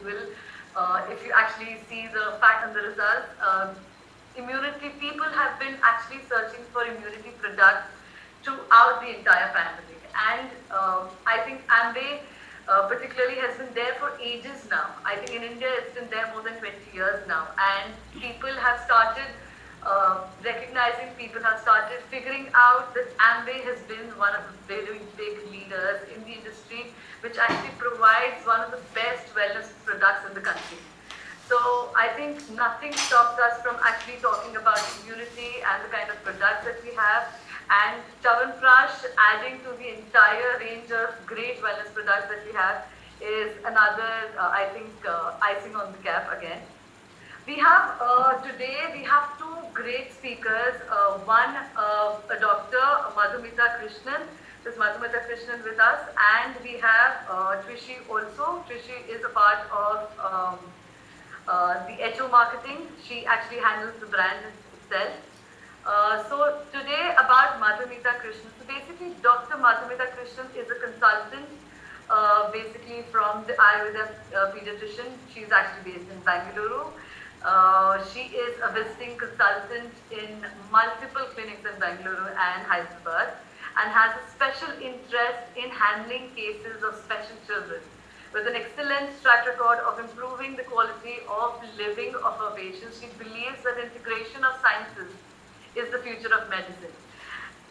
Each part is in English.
will, if you actually see the fact and the results, immunity, people have been actually searching for immunity products throughout the entire pandemic. And I think Amway particularly has been there for ages now. I think in India it's been there more than 20 years now. And people have started recognizing, people have started figuring out that Amway has been one of the very big leaders in the industry, which actually provides one of the best wellness products in the country. So I think nothing stops us from actually talking about immunity and the kind of products that we have. And Chyawanprash, adding to the entire range of great wellness products that we have, is another, I think, icing on the cap again. We have today, we have two great speakers. One, a doctor, Madhumita Krishnan. There's Madhumita Krishnan with us, and we have Trishi also. Trishi is a part of the HO marketing. She actually handles the brand itself. So today about Madhumita Krishnan. So basically, Dr. Madhumita Krishnan is a consultant, basically from the Ayurveda pediatrician. She's actually based in Bangalore. She is a visiting consultant in multiple clinics in Bangalore and Hyderabad, and has a special interest in handling cases of special children, with an excellent track record of improving the quality of living of her patients. She believes that integration of sciences is the future of medicine.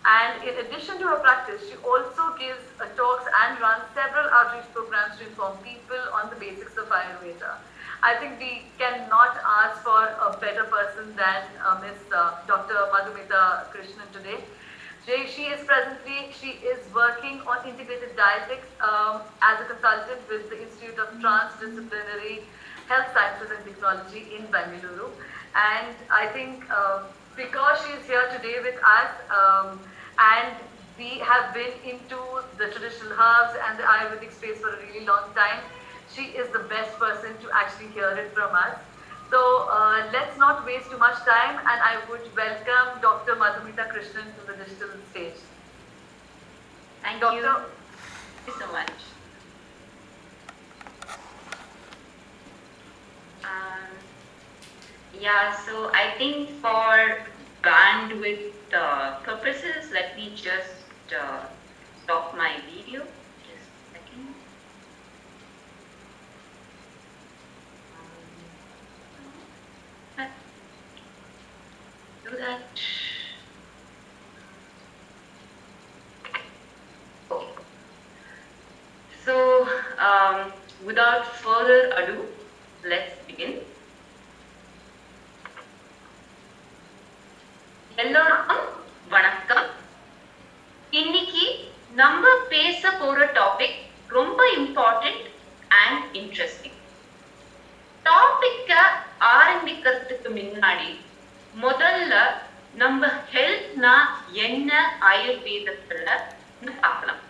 And in addition to her practice, she also gives talks and runs several outreach programs to inform people on the basics of Ayurveda. I think we cannot ask for a better person than Ms. Dr. Madhumita Krishnan today. She is working on integrated dietetics as a consultant with the Institute of Transdisciplinary Health Sciences and Technology in Bangalore. And I think because she is here today with us, and we have been into the traditional herbs and the Ayurvedic space for a really long time, she is the best person to actually hear it from us. So let's not waste too much time, and I would welcome Dr. Madhumita Krishnan to the digital stage. Thank Doctor, you. Thank you so much. Yeah, so I think for bandwidth purposes, let me just stop my video. Just a second. Do that. Okay. So, without further ado, let's begin. எல்லோருக்கும் வணக்கம். இன்னைக்கு நம்ம பேச போற topic ரொம்ப important and interesting. டாபிக்க ஆரம்பிக்கிறதுக்கு முன்னாடி முதல்ல நம்ம ஹெல்த்னா என்ன ஆயுர்வேதத்துல பார்க்கலாம்.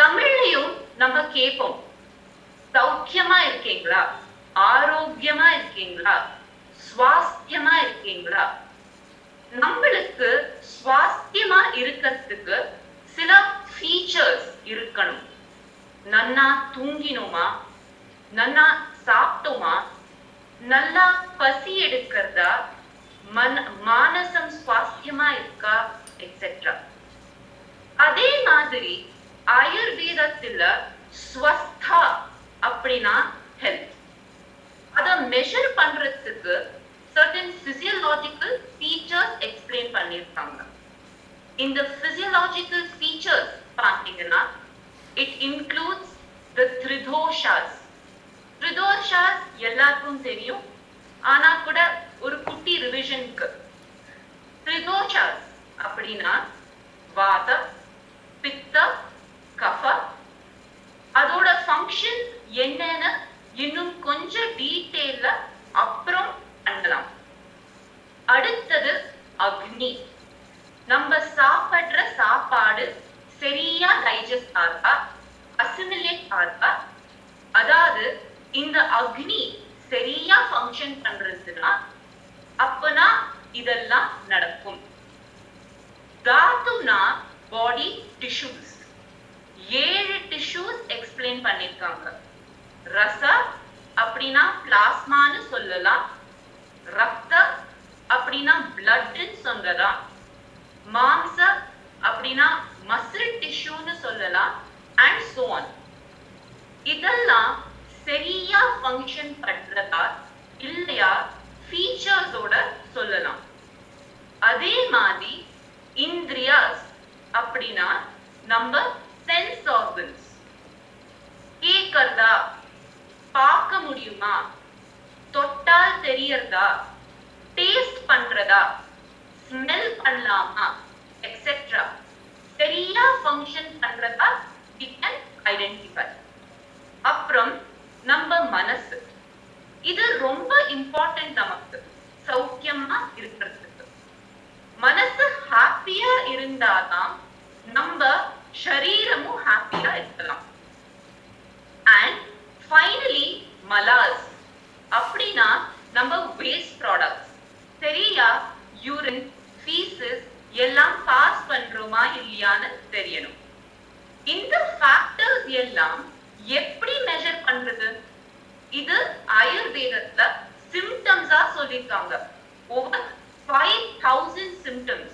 தமிழ்லயும் நம்ம கேட்போம், சௌக்கியமா இருக்கீங்களா, ஆரோக்கியமா இருக்கீங்களா, சுவாஸ்தியமா இருக்கீங்களா. நம்மளுக்கு சுவாஸ்தியமா இருக்கிறதுக்கு சில ஃபீச்சர்ஸ் இருக்கணும். நன்னா தூங்கினோமா, நன்னா சாப்பிட்டோமா, நல்லா பசி எடுக்கிறதா, மானசம் சுவாஸ்தியமா இருக்கா, எக்ஸெட்ரா. அதே மாதிரி ஆயுர்வேதத்துல ஸ்வஸ்தா அப்படின்னா ஹெல்த். அதை மெஷர் பண்றதுக்கு certain physiological features explain பண்ணிருக்காங்க. இந்த physiological features பார்த்தீங்கன்னா, it includes the tridoshas. Tridoshas எல்லாருக்கும் தெரியும், ஆனா கூட ஒரு குட்டி ரிவிஷனுக்கு. tridoshas அப்படின்னா வாத, பித்த, கஃப. அதோட ஃபங்க்ஷன் என்னன்னு இன்னும் கொஞ்சம் டீட்டெயில்ல அப்புறம் பண்ணலாம். அடுத்தது அக்னி. நம்ம சாப்பிடுற சாப்பாடு சரியா டைஜஸ்ட் ஆகா, அசிமிலேட் ஆகா, அதாவது இந்த அக்னி சரியா ஃபங்க்ஷன் பண்றதுன்னா அப்பனா இதெல்லாம் நடக்கும். தாத்துனா பாடி டிஷ்யூஸ். 7 டிஷ்யூஸ் எக்ஸ்பிளைன் பண்ணிருக்காங்க. ரச, அப்படின்னா பிளாஸ்மான்னு சொல்லலாம், ரத்த அப்படின்னா பிளட்னு சொல்லலாம், மாம்ச அப்படின்னா மசில் டிஷ்யூன்னு சொல்லலாம், அண்ட் சோ ஆன். இதெல்லாம் சரியா ஃபங்க்ஷன் பண்றதா இல்லையா ஃபீச்சர்ஸோட சொல்லலாம். அதே மாதிரி இந்திரியாஸ் அப்படின்னா நம்ம சென்ஸ் ஆர்கன்ஸ். கேட்கறதா, பார்க்க முடியுமா, தொட்டால் தெரியறதா, டேஸ்ட் பண்றதா, ஸ்மெல் பண்ணலாமா, எக்ஸெட்ரா சரியா ஃபங்க்ஷன் பண்றதா we can identify. அப்புறம் நம்ம மனசு, இது ரொம்ப இம்பார்ட்டன்ட் நமக்கு சௌக்கியமா இருக்கிறதுக்கு. மனசு ஹாப்பியா இருந்தாதான் நம்ம சரீரமும் ஹாப்பியா இருக்கலாம். அண்ட் ஃபைனலி மலாஸ் அப்படின்னா நம்ம வேஸ்ட் ப்ராடக்ட்ஸ். சரியா யூரின், ஃபீசஸ் எல்லாம் பாஸ் பண்றோமா இல்லையான்னு தெரியணும். இந்த ஃபேக்டர்ஸ் எல்லாம் எப்படி மெஷர் பண்றது? இது ஆயுர்வேதத்துல சிம்டம்ஸா சொல்லிருக்காங்க. Over 5000 symptoms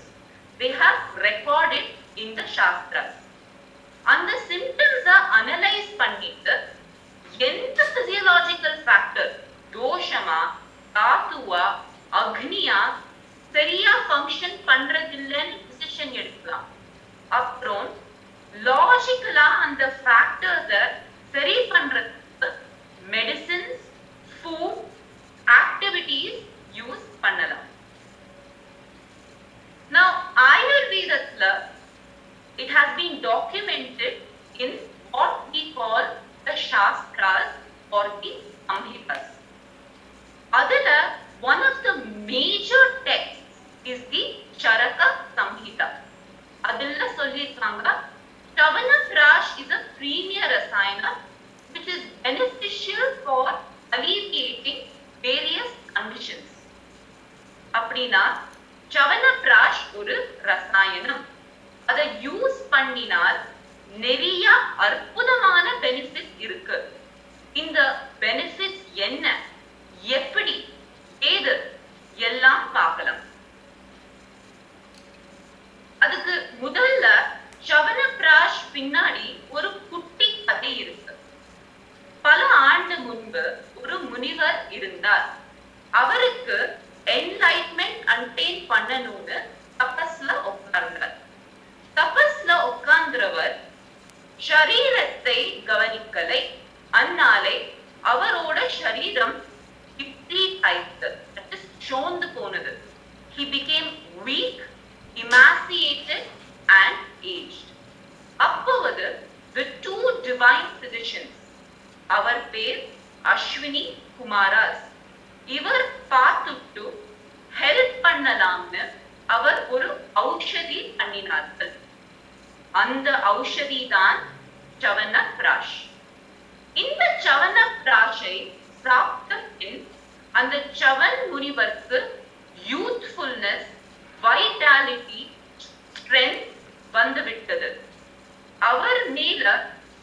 they have recorded in the Shastras. அந்த சிம்டம்ஸ அனலைஸ் பண்ணிட்டு எந்த பிசியலாஜிக்கல் ஃபேக்டர், தோஷமா, தாத்துவா, அக்னியா சரியா ஃபங்க்ஷன் பண்றதில்லைன்னு டிசிஷன் எடுக்கலாம். அப்புறம் லாஜிக்கலா அந்த ஃபேக்டர்ஸ சரி பண்றதுக்கு மெடிசின்ஸ், ஃபுட், ஆக்டிவிட்டீஸ் யூஸ் பண்ணலாம். Now Ayurvedaத்துல it has been documented in what we call the Shastras or the Samhitas. அதுல one of the major texts is the Charaka Samhita. அதுல சொல்லிருக்காங்க, Chavanaprash is a premier rasayana which is beneficial for alleviating various conditions. அப்படின்னா சவனப்பிராஷ் ஒரு ரசாயனம். அதை use பண்ணினால் நிறைய அற்புதமான பெனிஃபிட்ஸ் இருக்கு. இந்த பெனிஃபிட்ஸ் என்ன, எப்படி, ஏது எல்லாம் பார்க்கலாம். அதுக்கு முதல்ல சவனப்பிராஷ் பின்னாடி ஒரு குட்டி கதை இருக்கு. பல ஆண்டு முன்பு ஒரு முனிவர் இருந்தார். அவருக்கு என்லைட்மெண்ட் அன்டெயின் பண்ணணும்னு தபஸ்ல உட்கார்ந்தார். தபஸ்ல உட்கார்ந்தவர் ஷரீரத்தை கவனிக்கலை. அந்நாளை அவரோட ஷரீரம் டிப்ளீட் ஆயிடுச்சு, சோர்ந்து போனது. He became weak, emaciated and aged. அப்போது the two divine physicians, அவர் பேர் அஸ்வினி குமாராஸ், இவர் பார்த்துட்டு ஹெல்ப் பண்ணலாம்னு அவர் ஒரு ஔஷதி பண்ணினார்கள். அந்த ஔஷதி தான் சவனப்பிராஷ். இந்த சவனப்பிராஷை சாப்பிட்ட பின் அந்த சவன் முனிவருக்கு யூத்ஃபுல்னஸ், வைட்டாலிட்டி, ஸ்ட்ரென்த் வந்துவிட்டது. அவர் மேல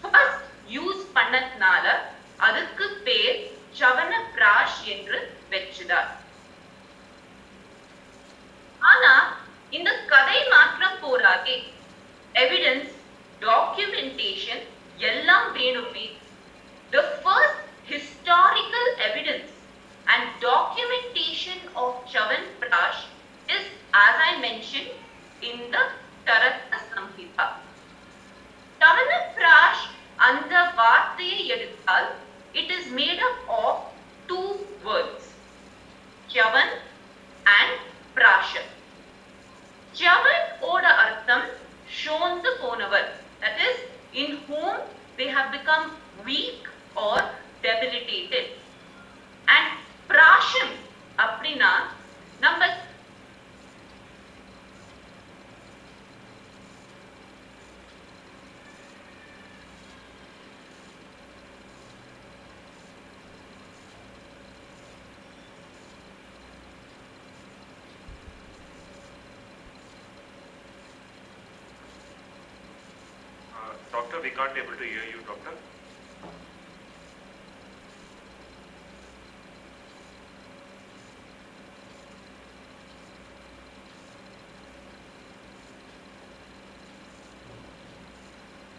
ஃபர்ஸ்ட் யூஸ் பண்ணதுனால அதுக்கு பேர் சவனப்பிராஷ் என்று வெச்சுதார். ஆனா இந்த கதை மாத்திரம் போராதே, எவிடன்ஸ், டாக்குமெண்டேஷன் எல்லாம் வேணுமே. The first historical evidence and documentation of Chavanprash is, as I mentioned, in the Charaka Samhita. Chavanprash அந்த வார்த்தையை எடுத்தால் it is made up of two words, Chavan and Prasha. Chavan ஓட அர்த்தம் சோர்ந்து போனவர், that is in whom they have become weak or debilitated. And Prasham அப்படின்னா நம்ம Doctor, we can't able to hear you, doctor.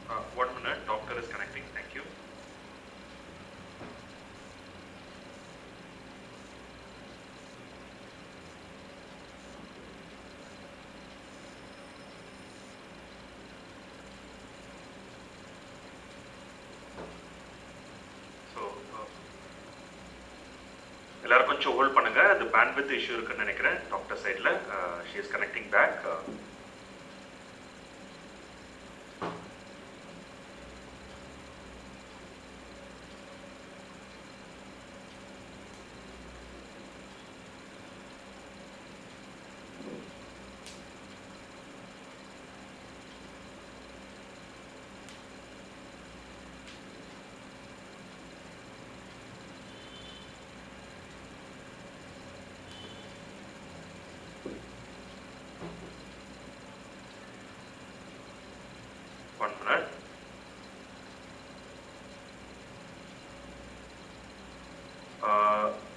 1 minute, doctor is connecting. Thank you. So, எல்லாரும் கொஞ்சம் hold பண்ணுங்க. அது பேண்ட்வித் இஷ்யூ இருக்குன்னு நினைக்கிறேன் டாக்டர் சைடில். She is connecting back.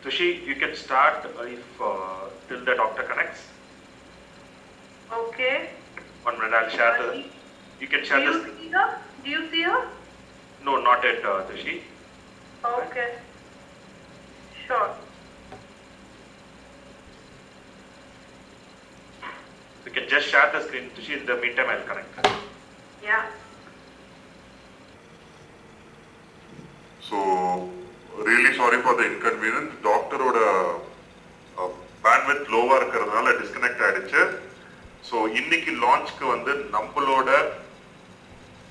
Tushi, you can start if till the doctor connects. Okay. 1 minute, I'll share the. You can share this. Do you see her? No, not yet, Tushi. Okay. Sure. You can just share the screen, Tushi. In the meantime, I'll connect. Yeah. So, really sorry for the inconvenience. Doctor oda bandwidth low-ஆ இருக்கிறதுனால disconnect ஆயிடுச்சு. So இன்னைக்கு லான்ச்க்கு வந்து நம்மளோட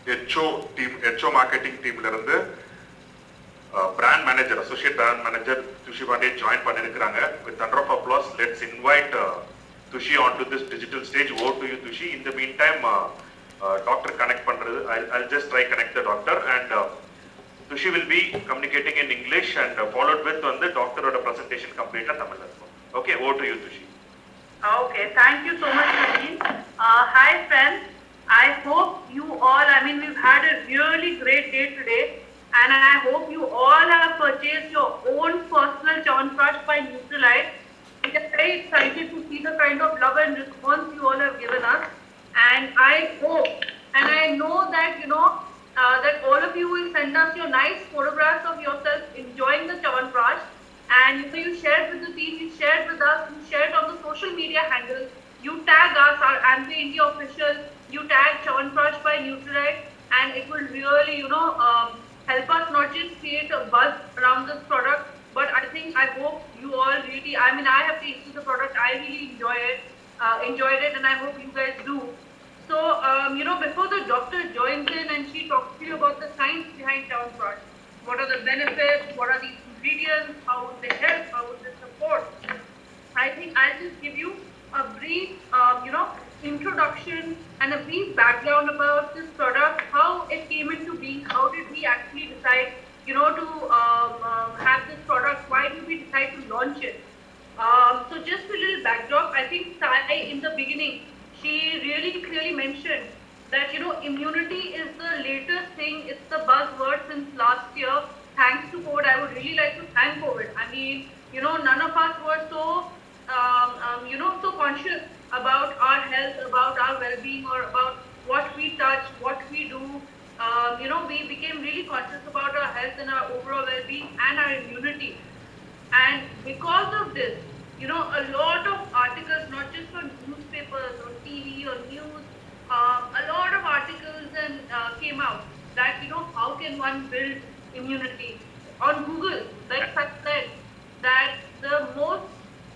HO marketing டீம்ல இருந்து brand manager, associate brand manager Tushi Pandey join பண்ணிருக்காங்க. With thunder of applause, let's invite Tushi onto this digital stage. Over to you, Tushi. In the meantime, doctor connect பண்றது. I'll just try connect the doctor and Tushi will be communicating in English and followed with on the doctor or presentation complete in Tamil. Okay, over to you, Tushi. Okay, thank you so much, Naveen. Hi friends, I hope you all, we've had a really great day today and I hope you all have purchased your own personal Chyawanprash by Nutralite. We are very excited to see the kind of love and response you all have given us, and I hope and I know that that all of you will send us your nice photographs of yourself enjoying the Chyawanprash, and you shared with the team, you shared with us, you shared on the social media handles, you tag us, our Amway India official, you tag Chyawanprash by Nutralite, and it will really help us not just create a buzz around this product, but I hope you all really, I have tasted the product, I really enjoyed it, and I hope you guys do. So, before the doctor joins in and she talks to you about the science behind Chyawanprash, what are the benefits, what are the ingredients, how would they help, how would they support, I think I'll just give you a brief, introduction and a brief background about this product, how it came into being, how did we actually decide, to have this product, why did we decide to launch it. So just a little backdrop, I think Sai in the beginning, she really clearly mentioned that immunity is the latest thing, it's the buzzword since last year. Thanks to COVID, I would really like to thank COVID. None of us were so so conscious about our health, about our well-being, or about what we touch, what we do. We became really conscious about our health and our overall well-being and our immunity. And because of this, a lot of articles, not just on newspapers or TV or news, a lot of articles came out that, how can one build immunity. On Google, like I said, that the most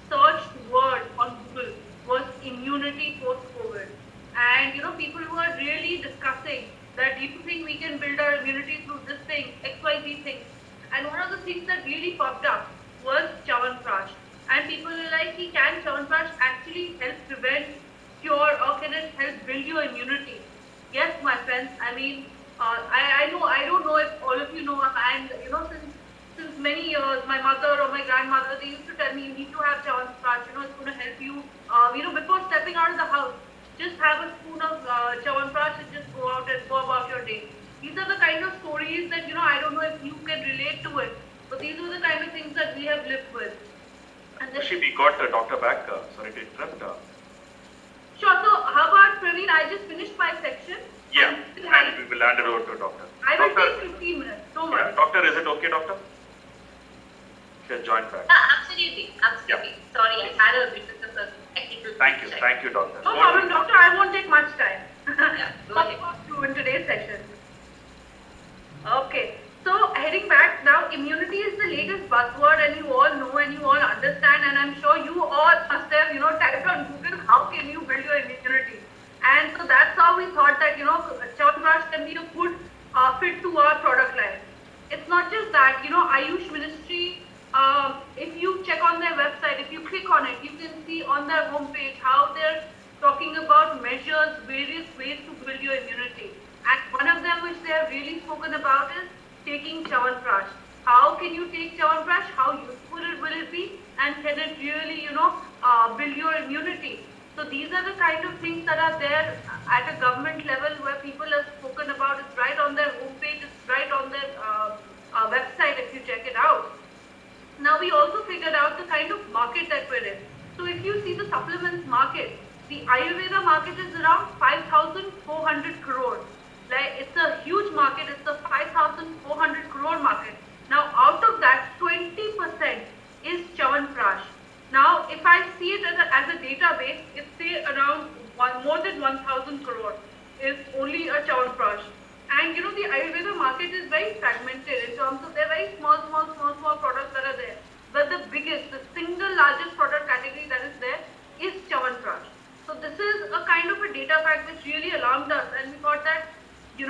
searched word on Google was immunity post-COVID. And, people were really discussing that, do you think we can build our immunity through this thing, XYZ thing? And one of the things that really popped up was Chyawanprash. And people were like, can Chyawanprash actually help prevent, cure, or can it help build your immunity? Yes, my friends, I don't know if all of you know, and since many years, my mother or my grandmother, they used to tell me, you need to have Chyawanprash, it's going to help you, before stepping out of the house, just have a spoon of Chyawanprash and just go out and go about your day. These are the kind of stories that, I don't know if you can relate to it, but these are the kind of things that we have lived with. Tushi, we got the doctor back. Sorry to interrupt. Sure, so how about Praveen, I just finished my section. Yeah, And and we will hand it over to doctor. I will Doctor, take 15 minutes. Don't yeah, worry. doctor, is it okay, doctor? You can join back. Absolutely, absolutely. Sorry, I had a bit of a technical. Thank you, doctor. No problem, doctor. I won't take much time. Yeah, go ahead. In today's session. Okay. So heading back now, immunity is the latest buzzword, and you all know and you all understand, and I'm sure you all must have, typed on Google, how can you build your immunity? And so that's how we thought that, Chyawanprash can be a good fit to our product line. It's not just that, Ayush Ministry, if you check on their website, if you click on it, you can see on their homepage how they're talking about measures, various ways to build your immunity. And one of them which they have really spoken about is taking Chyawanprash. How can you take Chyawanprash? How useful will it be? And can it really, build your immunity? So these are the kind of things that are there at a government level where people have spoken about. It's right on their homepage. It's right on their website if you check it out. Now we also figured out the kind of market that we're in. So if you see the supplements market, the Ayurveda market is around 5,400 crore. Like, it's a huge market. It's a 5,400 crore market. Now out of that, 20% is Chyawanprash. Now if I see it as a database, it's say around more than 1,000 crore is only a Chyawanprash. And the Ayurveda market is very fragmented in terms of they're very small products that are there. But the biggest, the single largest product category that is there is Chyawanprash. So this is a kind of a data fact which really alarmed us, and we thought that, we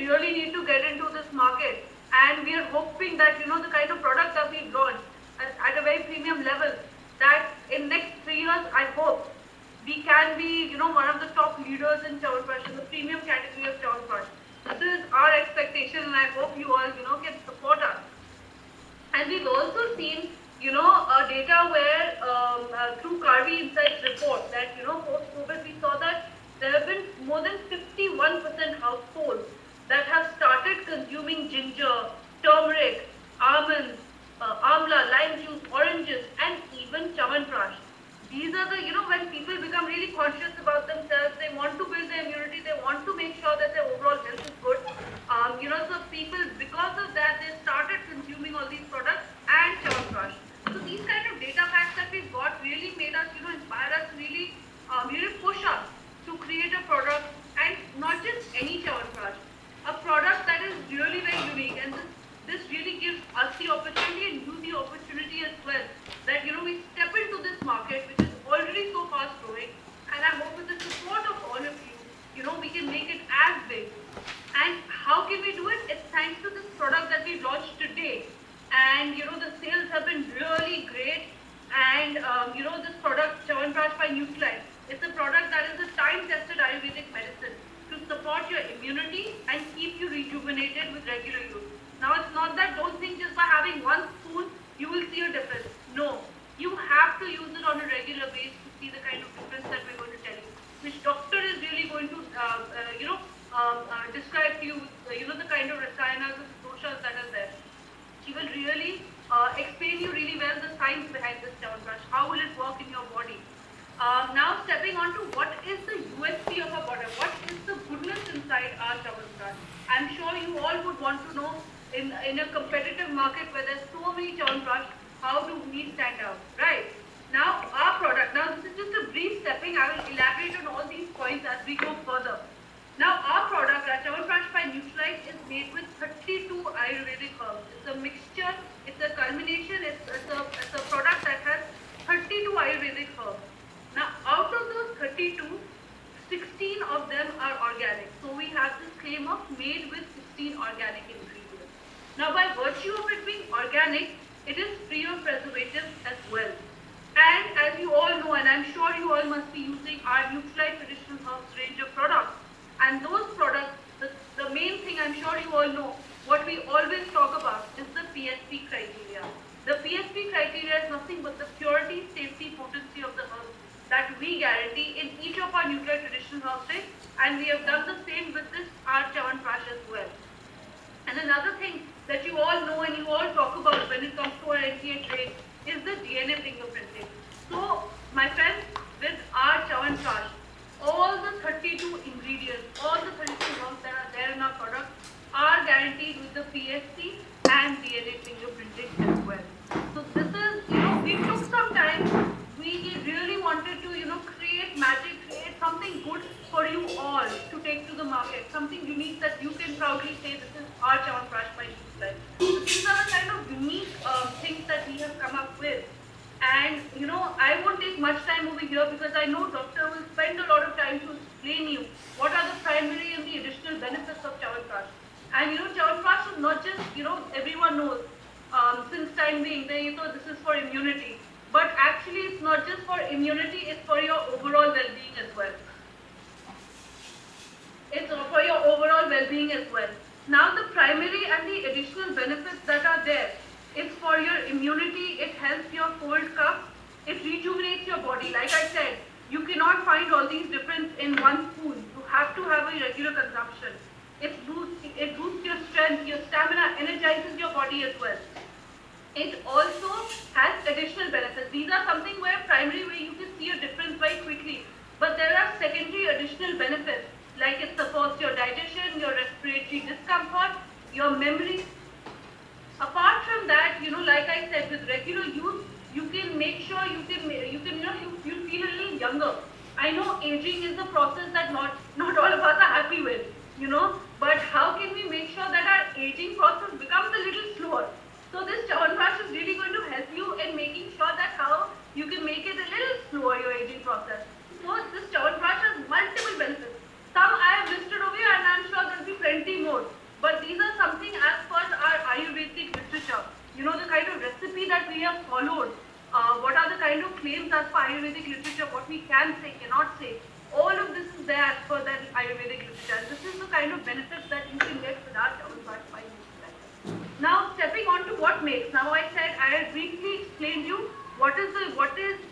really need to get into this market, and we are hoping that, the kind of product that we've launched at a very premium level, that in next 3 years, I hope we can be, one of the top leaders in Chyawanprash, in the premium category of Chyawanprash. This is our expectation, and I hope you all, can support us. And we've also seen, data where through Karvi Insights report that, post-COVID, we saw that there have been more than 51% households that have started consuming ginger, turmeric, almonds, amla, lime juice, oranges, and even Chyawanprash. These are the, when people become really conscious about themselves, they want to build their immunity, they want to make sure that their overall health is good. So people, because of that, they started consuming all these products and Chyawanprash. So these kind of data facts that we've got really made us, inspire us, really push us to create a product, and not just any Chyawanprash, a product that is really very unique, and this really gives us the opportunity and you the opportunity as well, that we step into this market which is already so fast growing, and I hope with the support of all of you, we can make it as big. And how can we do it? It's thanks to this product that we launched today, and the sales have been really great. And this product, Chyawanprash by Nutrilife, it's a product that is a time-tested Ayurvedic medicine to support your immunity and keep you rejuvenated with regular use. Now it's not that, don't think just by having one spoon you will see a difference. No, you have to use it on a regular basis to see the kind of difference that we're going to tell you, which doctor is really going to describe to you, the kind of rasayanas and doshas that are there. She will really explain you really well the science behind this Chyawanprash. How will it work in your body? Now stepping on to what is the USP of our product, what is the goodness inside our Chyawanprash. I'm sure you all would want to know, in a competitive market where there's so many Chyawanprash, how do we stand out, right? Now our product, now this is just a brief stepping, I will elaborate on all these points as we go further. Now our product, Chyawanprash by Nutrilife, is made with 32 Ayurvedic herbs. It's a mixture, it's a culmination, it's a product that has 32 Ayurvedic herbs. Now out of those 32, 16 of them are organic. So we have this claim of made with 16 organic ingredients. Now by virtue of it being organic, it is free of preservatives as well. And as you all know, and I'm sure you all must be using our Nutrilife Traditional Herbs range of products. And those products, the main thing I'm sure you all know, what we always talk about is the PSP criteria. The PSP criteria is nothing but the purity, safety, potency of the herbs that we guarantee in each of our Nutrilife Traditional Herbs range, and we have done the same with this our Chyawanprash as well. And another thing that you all know and you all talk about when it comes to our NCH range is the DNA fingerprinting. So, my friends, with our Chyawanprash, all the 32 ingredients, all the 32 And I won't take much time over here because I know doctor will spend a lot of time to explain you what are the primary and the additional benefits of Chyawanprash. And Chyawanprash is not just, everyone knows, since time being, they thought this is for immunity. But actually it's not just for immunity, it's for your overall well-being as well. It's for your overall well-being as well. Now the primary and the additional benefits that are there, it's for your immunity, it helps your cold cough, it rejuvenates your body. Like I said, you cannot find all these difference in one spoon. You have to have a regular consumption. It boosts your strength, your stamina, energizes your body as well. It also has additional benefits. These are something where primary way you can see a difference very quickly. But there are secondary additional benefits, like it supports your digestion, your respiratory discomfort, your memory. Apart from that, like I said, with regular use, you can make sure you feel a little younger. I know aging is a process that not all of us are happy with, but how can we make sure that our aging process becomes a little slower? So this Chyawanprash is really going to help you in making sure that how you can make it a little slower, your aging process. So this Chyawanprash has multiple benefits. Some I have listed over here and I'm sure there will be plenty more. But these are something as per our Ayurvedic literature. The kind of recipe that we have followed. What are the kind of claims as per Ayurvedic literature, what we can say, cannot say. All of this is there as per that Ayurvedic literature. And this is the kind of benefits that you can get with our Chyawanprash by using that. Now stepping on to what makes. Now I said I had briefly explained you what is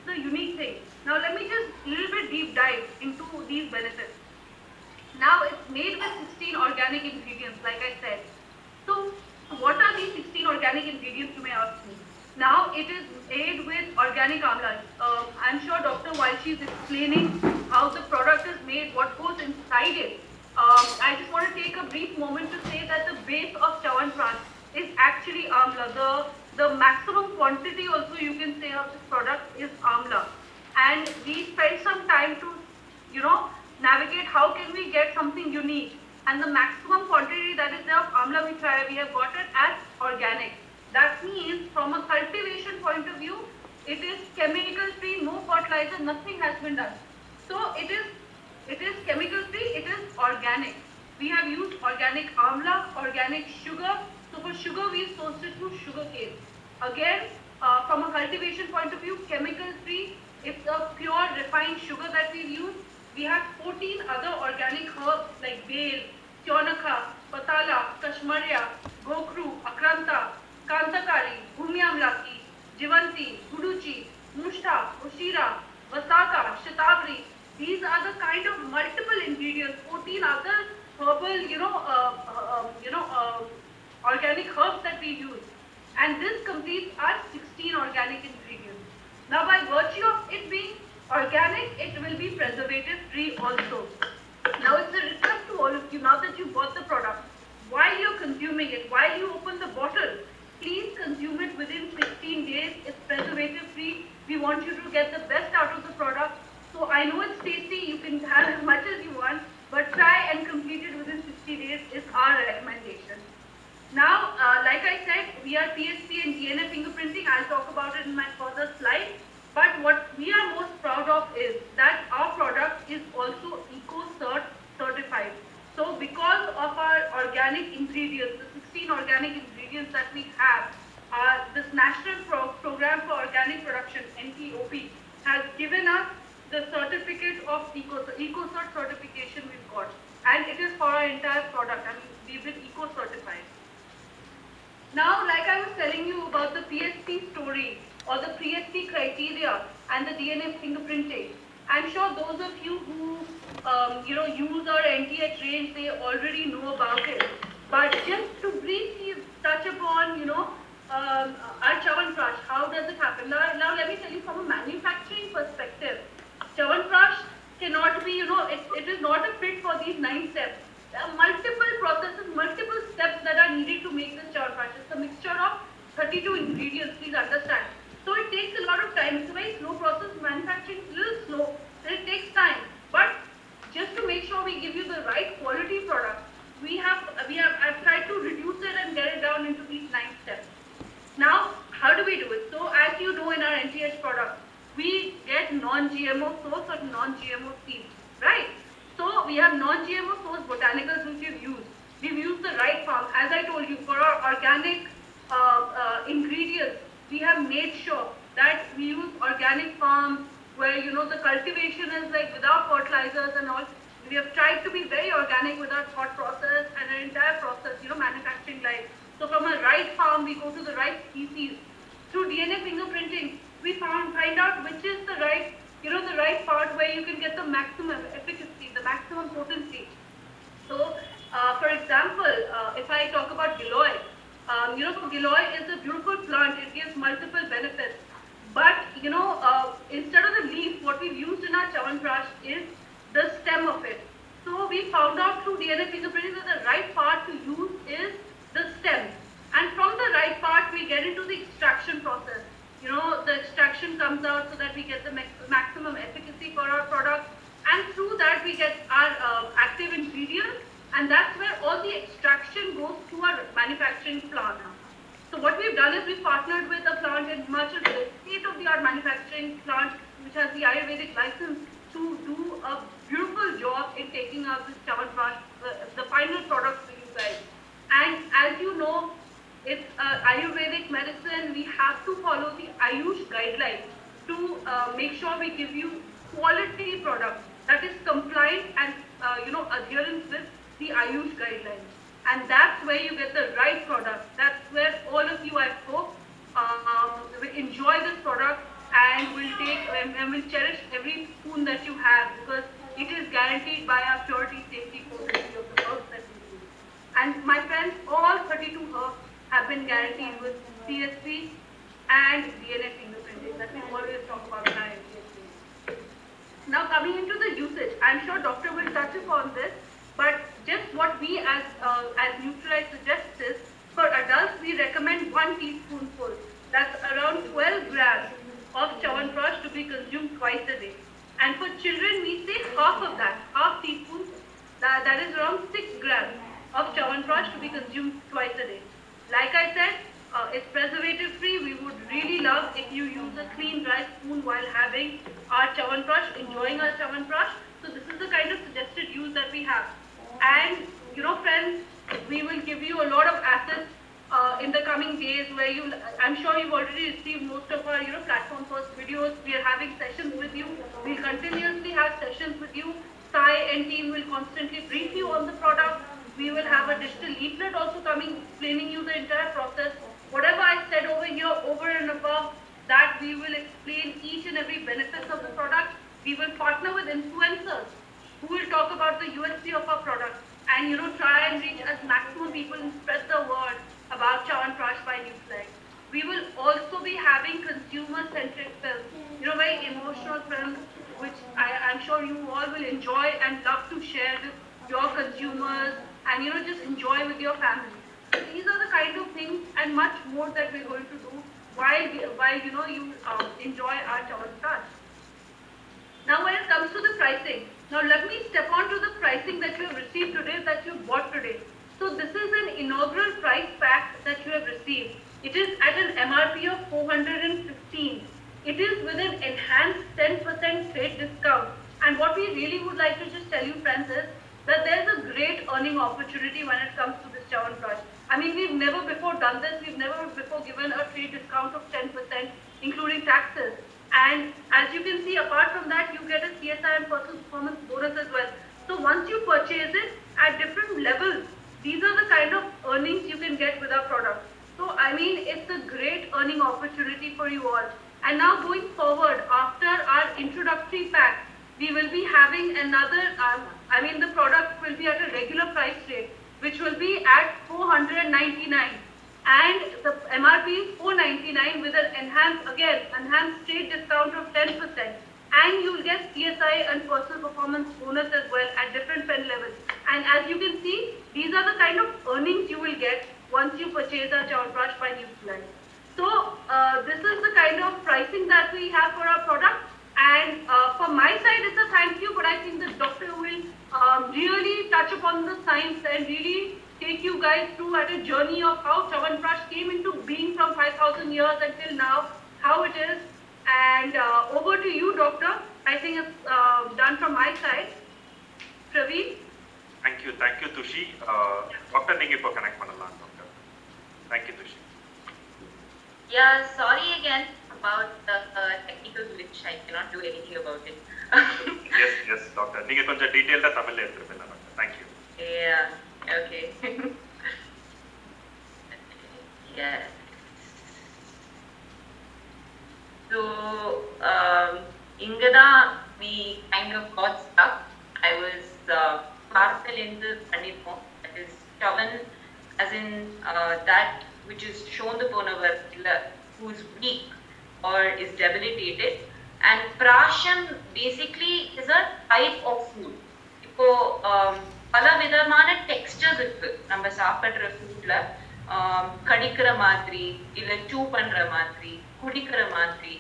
the unique thing. Now let me just a little bit deep dive into these benefits. Now it's made with 16 organic ingredients, like I said. So what are these 16 organic ingredients, you may ask me. Now it is made with organic amla. I'm sure doctor, while she's explaining how the product is made, what goes inside it, I just want to take a brief moment to say that the base of Chyawanprash is actually amla. The maximum quantity also you can say of this product is amla. And we spent some time to, navigate how can we get something unique. And the maximum quantity that is there of amla we have got it as organic. That means from a cultivation point of view, it is chemical free, no fertilizer, nothing has been done. So it is chemical free, it is organic. We have used organic amla, organic sugar. So for sugar, we sourced it through sugar cane. Again, from a cultivation point of view, chemical free, it's a pure refined sugar that we've used. We have 14 other organic herbs like bale, Chyanaka, Patala, Kashmarya, Gokru, Akranta, Kantakari, Bhumyamlaki, Jivanti, Guduchi, Mushta, Ushira, Vasaka, Shatavari. These are the kind of multiple ingredients, 14 other herbal, organic herbs that we use. And this completes our 16 organic ingredients. Now by virtue of it being organic, it will be preservative free also. Now it's a request to all of you, now that you bought the product, while you're consuming it, while you open the bottle, please consume it within 16 days. It's preservative free. We want you to get the best out of the product. So I know it's tasty, you can have as much as you want, but try and complete it within 60 days is our recommendation. Now, like I said, we are PSP and DNA fingerprinting. I'll talk about it in my further slide. But what we are most proud of is that our product is also EcoCert certified. So because of our organic ingredients, the 16 organic ingredients that we have, this National Program for Organic Production, NPOP, has given us the certificate of EcoCert certification we've got. And it is for our entire product. I mean, we've been eco-certified. Now, like I was telling you about the PSP story or the PSP criteria and the DNA fingerprinting, I'm sure those of you who use our NTH range, they already know about it. But just to briefly touch upon, our Chyawanprash, how does it happen? Now let me tell you from a manufacturing perspective, Chyawanprash cannot be, it is not a fit for these 9 steps. There are multiple processes, multiple steps that are needed to make this Chyawanprash. It's a mixture of 32 ingredients, please understand. So it takes a lot of time. It's a very slow process. Manufacturing is a little slow, so it takes time. But just to make sure we give you the right quality product, I've tried to reduce it and get it down into these 9 steps. Now, how do we do it? So as you know, in our NTH product, we get non-GMO source or non-GMO seeds, right? So we have non-GMO source botanicals which we've used. We've used the right farm. As I told you, for our organic ingredients, we have made sure that we use organic farms where, you know, the cultivation is like without fertilizers and all. We have tried to be very organic with our thought process and our entire process, you know, manufacturing line. So from a right farm, we go to the right species. Through DNA fingerprinting, we find out which is the right, you know, the right part where you can get the maximum efficacy, the maximum potency. So, for example, if I talk about Giloy, you know, Giloy is a beautiful plant. It gives multiple benefits. But, you know, instead of the leaf, what we've used in our Chyawanprash is the stem of it. So we found out through DNA fingerprinting that the right part to use is the stem. And from the right part, we get into the extraction process. You know, the extraction comes out so that we get the maximum efficacy for our product. And through that, we get our active ingredients. And that's where all the extraction goes to our manufacturing plant. So what we've done is we've partnered with a plant in Himachal Pradesh, state-of-the-art manufacturing plant, which has the Ayurvedic license to do a beautiful job in taking out this Chyawanprash, the final product for you guys. And as you know, it's Ayurvedic medicine. We have to follow the Ayush guidelines to make sure we give you quality product that is compliant and you know, adherence with the Ayush guidelines. And that's where you get the right product. That's where all of you, I hope, will enjoy this product and will take and will cherish every spoon that you have, because it is guaranteed by our purity, safety, potency of the herbs that we use. And my friends, all 32 herbs have been guaranteed with CSP and DNA fingerprinting that we always talk about in our MPS. Now coming into the usage, I'm sure doctor will touch upon this, but just what we as Nutralite suggests is, for adults we recommend 1 teaspoonful, that's around 12 grams of Chyawanprash to be consumed twice a day. And for children we say half of that, half teaspoon, that is around 6 grams of Chyawanprash to be consumed twice a day. Like I said, it's preservative free. We would really love if you use a clean dry spoon while having our Chyawanprash, enjoying our Chyawanprash. So this is the kind of suggested use that we have. And you know, friends, we will give you a lot of assets in the coming days where I'm sure you've already received most of our, you know, platform first videos. We are having sessions with you. We'll continuously have sessions with you. Sai and team will constantly brief you on the product. We will have a digital leaflet also coming, explaining you the entire process. Whatever I said over here, over and above that, we will explain each and every benefits of the product. We will partner with influencers who will talk about the USP of our product and, you know, try and reach as maximum people and spread the word about Chyawanprash by Nutralite. We will also be having consumer-centric films, you know, very emotional films, which I'm sure you all will enjoy and love to share with your consumers and, you know, just enjoy with your family. So these are the kind of things and much more that we're going to do while you know, you enjoy our Chyawanprash. Now when it comes to the pricing, now let me step on to the pricing that you have received today, that you bought today. So this is an inaugural price pack that you have received. It is at an MRP of 415. It is with an enhanced 10% trade discount. And what we really would like to just tell you, friends, is that there's a great earning opportunity when it comes to this Chyawanprash. I mean, we've never before done this. We've never before given a trade discount of 10%, including taxes. And as you can see, apart from that, you get a CSI and personal performance bonus as well. So once you purchase it at different levels, these are the kind of earnings you can get with our product. So I mean, it's a great earning opportunity for you all. And now going forward, after our introductory pack, we will be having another, I mean, the product will be at a regular price rate, which will be at 499. And the MRP is 499 with an enhanced trade discount of 10%. And you will get CSI and personal performance bonus as well at different pen levels. And as you can see, these are the kind of earnings you will get once you purchase our Chyawanprash by Nutralite. So this is the kind of pricing that we have for our product. And from my side, it's a thank you, but I think the doctor will really touch upon the science and really take you guys through at a journey of how Chyawanprash came into being from 5,000 years until now, how it is, And over to you, doctor. I think it's done from my side. Praveen? Thank you Thushi. Doctor நீங்க இப்போ connect பண்ணலாம் doctor. Thank you Thushi. Yeah, sorry again about the technical glitch. I cannot do anything about it. Yes doctor நீங்க கொஞ்சம் டீடைலா தமிழ்ல எடுத்துருப்பீங்க doctor. Thank you. Yeah, okay. Yeah. So, Ingada, we kind of got stuck. I was partial in the Pandipon, that is Chavan, as in that which is shown the Ponavar who is weak or is debilitated. And Prasham basically is a type of food. இப்போ பல விதமான textures இருக்கு நம்ம சாப்பிடுற ஃபுட்ல. கடிக்கிற மாதிரி, இல்ல சூ பண்ற மாதிரி, குடிக்கிற மாதிரி.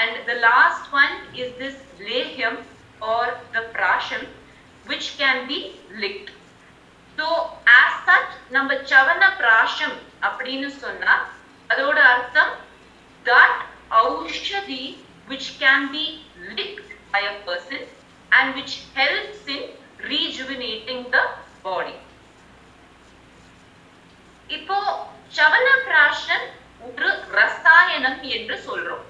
And the last one is this lehyam or the prasham which can be licked. So as such நம்ம chavana prasham அப்படின்னு சொன்னா அதோட அர்த்தம் that aushadhi which can be licked by a person and which helps in rejuvenating the body. இப்போ chavana prasham ஒரு ரசாயனம் என்று சொல்றோம்.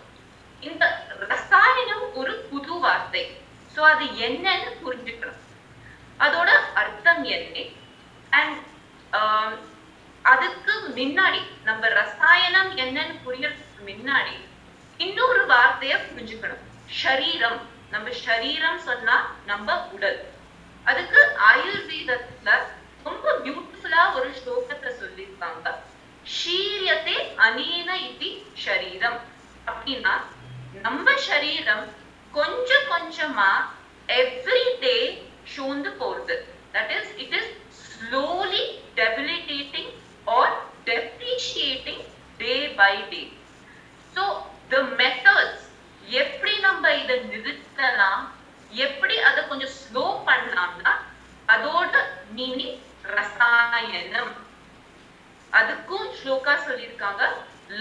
இந்த ரசாயனம் ஒரு புது வார்த்தை. சோ அது என்னன்னு புரிஞ்சுக்கணும். அதோட அர்த்தம் என்ன? அண்ட் அதுக்கு முன்னாடி நம்ம ரசாயனம் என்னன்னு புரியறதுக்கு முன்னாடி இன்னொரு வார்த்தைய புரிஞ்சுக்கணும். ஷரீரம். நம்ம ஷரீரம் சொன்னா நம்ம உடல். அதுக்கு ஆயுர்வேதத்துல ரொம்ப பியூட்டிஃபுல்லா ஒரு ஸ்லோகத்தை சொல்லியிருக்காங்க. ஷீரியதே அனேன இதி ஷரீரம். அப்படின்னா நம்ம ஷரீரம் கொஞ்சம் கொஞ்சமா every day சோர்ந்து போறது. That is, it is slowly debilitating or depreciating day by day. So the methods எப்படி நம்ம இத நிறுத்தலாம், எப்படி அதை கொஞ்சம் ஸ்லோ பண்ணலாம்னா அதோட மீனிங் ரசாயனம். அதுக்கும் ஸ்லோகா சொல்லியிருக்காங்க.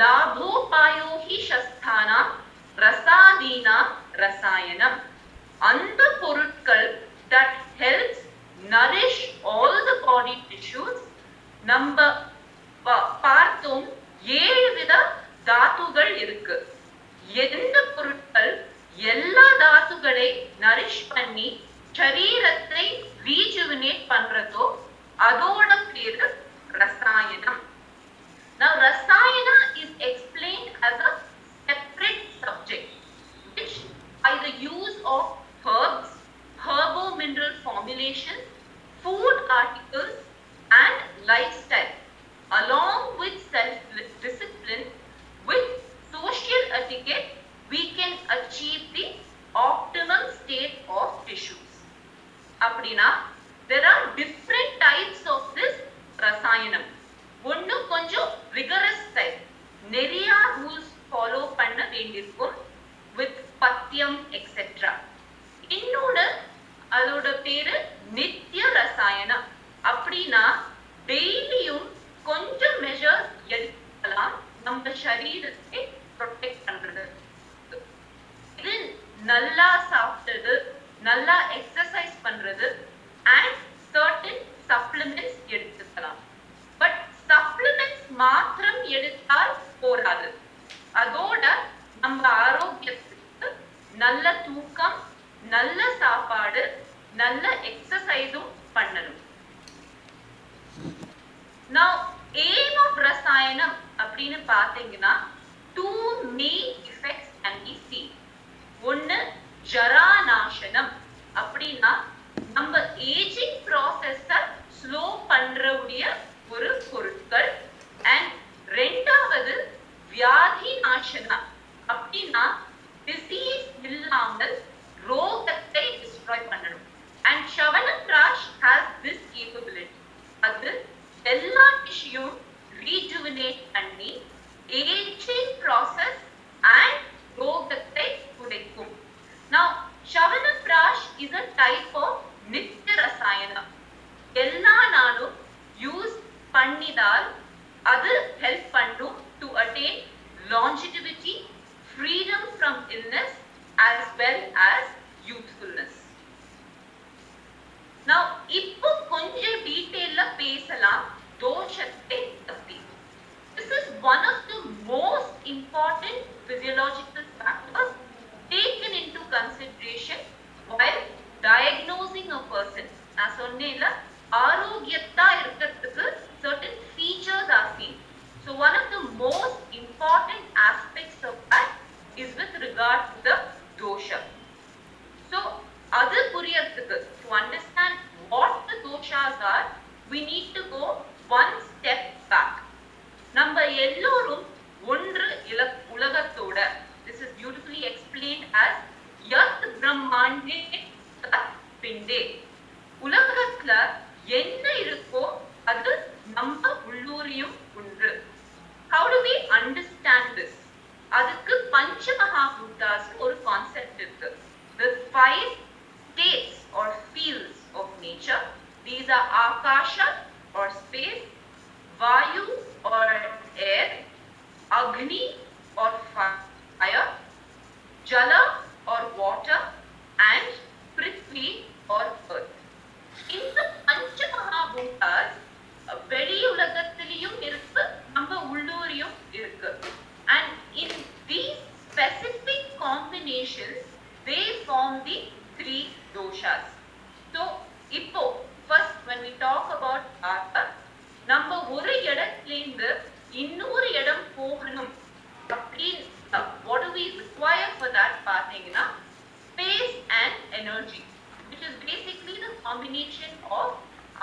லாபோபாயோஹி சஸ்தானா ரசாதீனா ரசாயனம். அந்த பொருட்கள் that helps nourish all the body tissues. நம்ம பார்த்தோம் 7 வித தாத்துகள் இருக்கு. எந்த பொருட்கள் எல்லா தாத்துகளை நரிஷ் பண்ணி சரீரத்தை ரீஜுவினேட் பண்றதோ அதோட பேரு ரசாயனம். Now rasayana is explained as a separate subject which by the use of herbs, herbo-mineral formulations, food articles and lifestyle along with self-discipline with social etiquette we can achieve the optimum state of tissues. அப்படினா there are different types of this rasayanam. ஒன்னு கொஞ்சம் rigorous type, நிறைய rules follow பண்ண வேண்டியிருக்கும் with பத்தியம் etc. இன்னொரு அதோட பேரு நித்திய ரசாயனம். அப்படின்னா டெய்லியும் கொஞ்சம் மெஷர்ஸ் எடுக்கலாம் நம்ம சரீரத்தை ப்ரொடெக்ட் பண்றது. இது நல்லா சாப்பிட்டது, நல்லா எக்ஸசைஸ் பண்றது அண்ட் சர்டன் சப்ளிமெண்ட்ஸ் எடுத்துக்கலாம். பட் சப்ளிமெண்ட்ஸ் மாத்திரம் எடுத்தால் போராது. அதோட நம்ம ஆரோக்கியத்துக்கு நல்ல தூக்கம், நல்ல சாப்பாடு, நல்ல எக்ஸசைஸும் பண்ணணும். Now aim of rasayanam அப்படினு பாத்தீங்கன்னா two main effects can be seen. ஒன்னு ஜராநாசனம். அப்படின்னா நம்ம ஏஜிங் ப்ராசஸை ஸ்லோ பண்றவுடைய ஒரு பொருட்கள். அண்ட் ரெண்டாவது வியாதி நாசனம். அப்படின்னா டிசீஸ் இல்லாமல் ரோகத்தை டிஸ்ட்ராய் பண்ணணும். And Chyawanprash has this capability. அது எல்லா டிஷ்யூம் ரீஜுவினேட் பண்ணி ஏஜிங் ப்ராசஸ் அண்ட் ரோகத்தை குறைக்கும். Now Chyawanprash is a type of nitya rasayana. எல்லா நாளும் யூஸ் பண்ணிதால் அது ஹெல்ப் பண்ணும் to attain longevity, freedom from illness as well as youthfulness. Now, இப்போ கொஞ்சம் டீடைல்ல பேசலாம் தோஷத்தை பத்தி. This is one of the most important physiological factors taken into consideration while diagnosing a person. நான் சொன்னேன்ல ஆரோக்கியத்தா இருக்கிறதுக்கு certain features are seen. So one of the most important aspects of that is with regard to the dosha. So அது புரியறதுக்கு to understand what the doshas are, we need to go one step back. நம்ம எல்லோரும் ஒன்று உலகத்தோட, this is beautifully explained as yat brahmande tat pinde. உலகத்துல என்ன இருக்கோ அது நம்ம உள்ளூரியும் ஒன்று. How do we understand this? அதுக்கு பஞ்சமஹாபூதாஸ் ஒரு கான்செப்ட் இருக்கு. The 5 states or fields of nature. These are akasha or space, vayu or air, agni or fire, jala or water, and prithvi or earth. இந்த பஞ்சமஹாபூதாஸ் வெளி உலகத்திலையும் இருக்கு, நம்ம உள்ளூரியும் இருக்கு. And in these specific combinations, they form the 3 doshas. So, இப்போ first when we talk about vata, நம்ம ஒரு இடத்திலிருந்து இன்னொரு இடம் போகணும் அப்படின்னு what do we require for that பாத்தீங்கன்னா space and energy, which is basically the combination of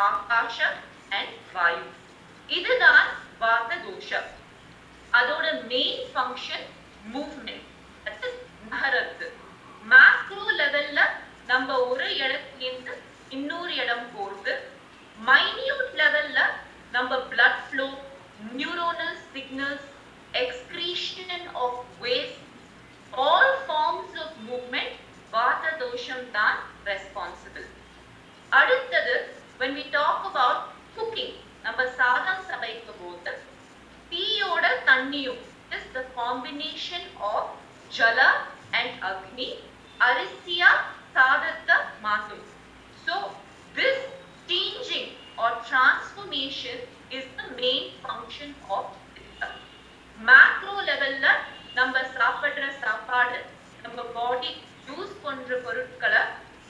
akasha and vayu. இதுதான் vata dosha. அதோட main function movement, that is நகரத்து. மேக்ரோ லெவல்ல நம்ம ஒரு இடத்திலிருந்து இன்னொரு இடம் போறது, மைன்யூட் லெவல்ல நம்ம blood flow, neuronal signals, excretion of waste, all forms of movement vata dosham தான் responsible. அடுத்தது when we talk about cooking, நம்ம சாதம் சமைக்க போது தீயோட தண்ணியும், is the combination of jala and agni, அரிசியா சாதத்தை மாற்றும். So this changing or transformation is the main function of pitta. Macro levelல நம்ம சாப்பிடுற சாப்பாடு, நம்ம பாடி யூஸ் பண்ற பொருட்களை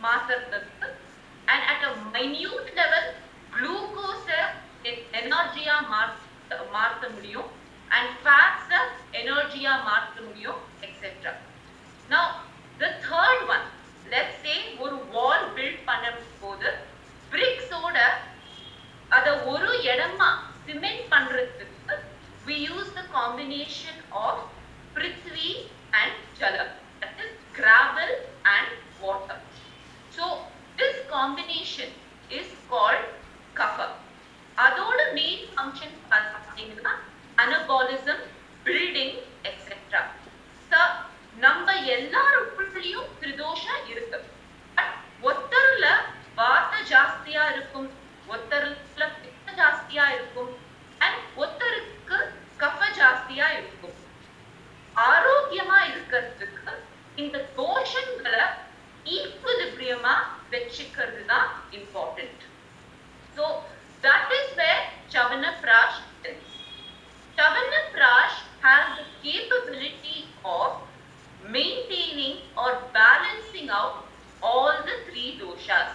மாத்துறதுக்கு, and at a minute level glucose எனர்ஜியா மாற்ற முடியும், and fats எனர்ஜியா மாற்ற முடியும், etc. Now the third one, let's say ஒரு wall build பண்ணும் போது bricks ஓட அத ஒரு இடமா சிமெண்ட் பண்றதுக்கு we use the combination of prithvi and jala, that is gravel and water. So this combination is called kapha. அதோட main function பார்த்தீங்கன்னா anabolism, building, etc. So நம்ம எல்லாருக்குள்ளேயும் திரிதோஷா இருக்கு. ஒத்தர்ல வாத்த ஜாஸ்தியா இருக்கும், ஒத்தர்ல பித்த ஜாஸ்தியா இருக்கும், and ஒத்தருக்கு கஃப ஜாஸ்தியா இருக்கும். ஆரோக்கியமா இருக்கிறதுக்கு இந்த தோஷங்களை ஈக்குலிபிரியமா வெச்சுக்கிறது தான் important. So that is where Chavanaprash is. Chavanaprash has the capability of maintaining or balancing out all the 3 doshas.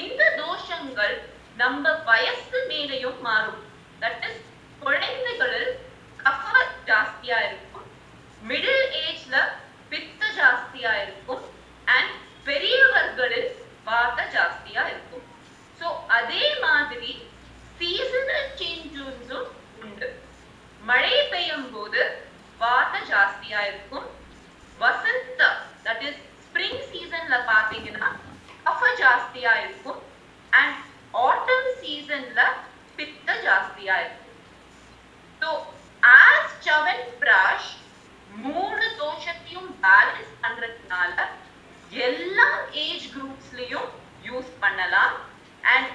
இந்த தோஷங்கள் நம்ம வயசு மேலையும் மாறும். That is குழந்தைகளில் கஃப ஜாஸ்தியா இருக்கும், மிடில் ஏஜ்ல பித்த ஜாஸ்தியா இருக்கும், and பெரியவர்களில் வாத ஜாஸ்தியா இருக்கும். So அதே மாதிரி சீசனல் சேஞ்சஸும் உண்டு. மழை பெய்யும் போது வாத ஜாஸ்தியா இருக்கும், வசந்த that is spring seasonல பாத்தீங்கன்னா கஃப ஜாஸ்தியா இருக்கும், and autumn seasonல பித்த ஜாஸ்தியா இருக்கும். So as Chyawanprash 3 தோஷத்தையும் பேலன்ஸ் பண்றதுனால எல்லா ஏஜ் குரூப்ஸ்லயும் யூஸ் பண்ணலாம், and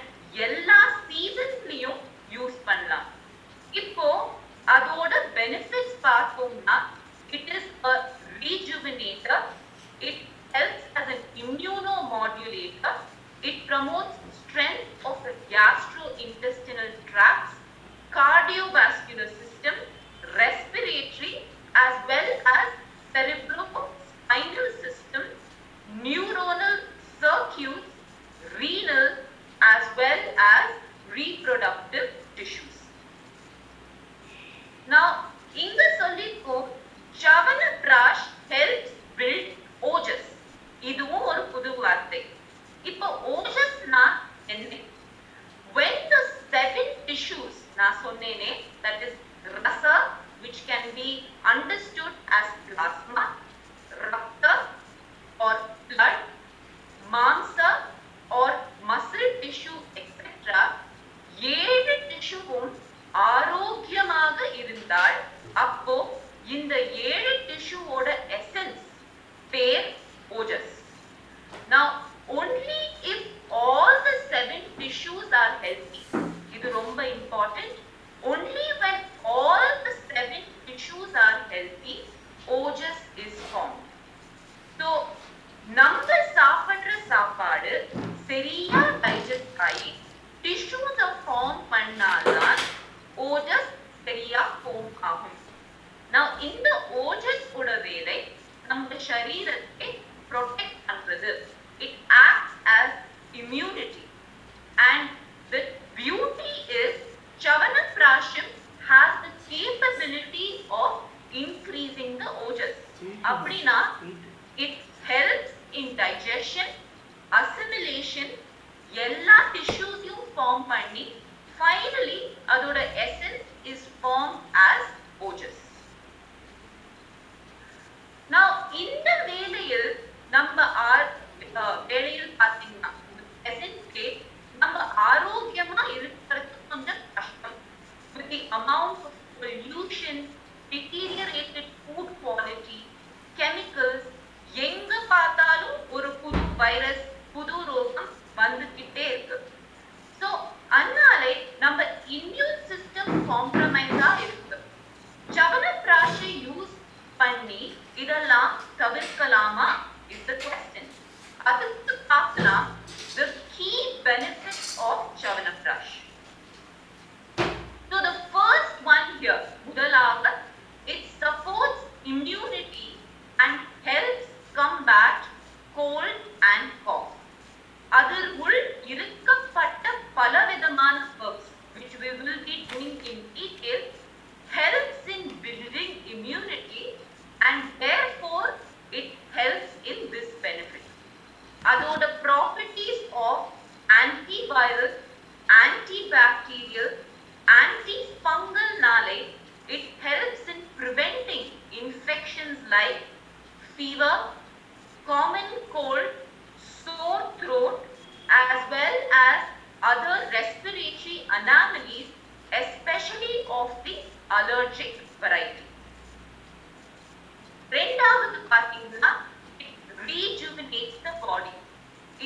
எல்லா சீசன்ஸ்லயும் யூஸ் பண்ணலாம். இப்போ அதோட பெனிஃபிட்ஸ் பார்த்தோம்னா it is a rejuvenator, it helps as an immunomodulator, it promotes strength of the gastrointestinal tracts, cardiovascular system, respiratory, as well as cerebrospinal system, neuronal circuits, renal, as well as reproductive tissues. Now, இங்க சொல்லிருக்கோம் Chyawanprash helps build ojas. இதுவும் ஒரு புது வார்த்தை. இப்போ ojasனா என்ன? When the 7 tissues நான் சொன்னேனே, that is rasa, which can be understood as plasma, rakta or blood, mamsa or muscle tissue, etc. 7 tissueவும் ஆரோக்கியமாக இருந்தால் அப்போ இந்த 7 tissueோட essence பேர் ojas. Now, only if all the 7 tissues are healthy, இது ரொம்ப important, only when all the 7 tissues are healthy, ojas is formed. So, நம்ம சாப்பிடுற சாப்பாடு சரியா digest ஆகி tissues form பண்ணாதான் ojas சரியா form ஆகும். Now, இந்த ojas ஓட வேலை நம்ம சரீரத்தை protect பண்றது. It acts as immunity, and the beauty is Chyawanprasham has the capability of increasing the ojas. அப்படினா it helps in digestion, assimilation, எல்லா tissues form பண்ணி finally அதோட essence is formed as ojas. Now, இந்த வேளையில் நம்ம வேளையில் பாத்தீங்கன்னா present state நம்ம ஆரோக்கியமா இருக்கிறது கொஞ்சம் கஷ்டம். With the amount of pollution, deteriorated food quality, chemicals, எங்க பார்த்தாலும் ஒரு புது வைரஸ், புது ரோகம் வந்துகிட்டே இருக்கு. So, அதனாலே நம்ம immune system compromise இருக்கு. Chyawanprash யூஸ் பண்ணி இதெல்லாம் தவிர்க்கலாமா is the question. அதுக்கு பார்க்கலாம் the key benefits of Chyawanprash. So, the first one here, முதலாக, it supports immunity and helps combat cold and cough. அதற்குள் இருக்கப்பட்ட பலவிதமான herbs, which we will be doing in detail, helps in building immunity and therefore it helps in this benefit. அதோட properties of antiviral, antibacterial, antifungal நாலே it helps in preventing infections like fever, common cold, sore throat, as well as other respiratory anomalies, especially of the allergic variety. ரெண்டாவது பாத்தீங்கன்னா it rejuvenates the body.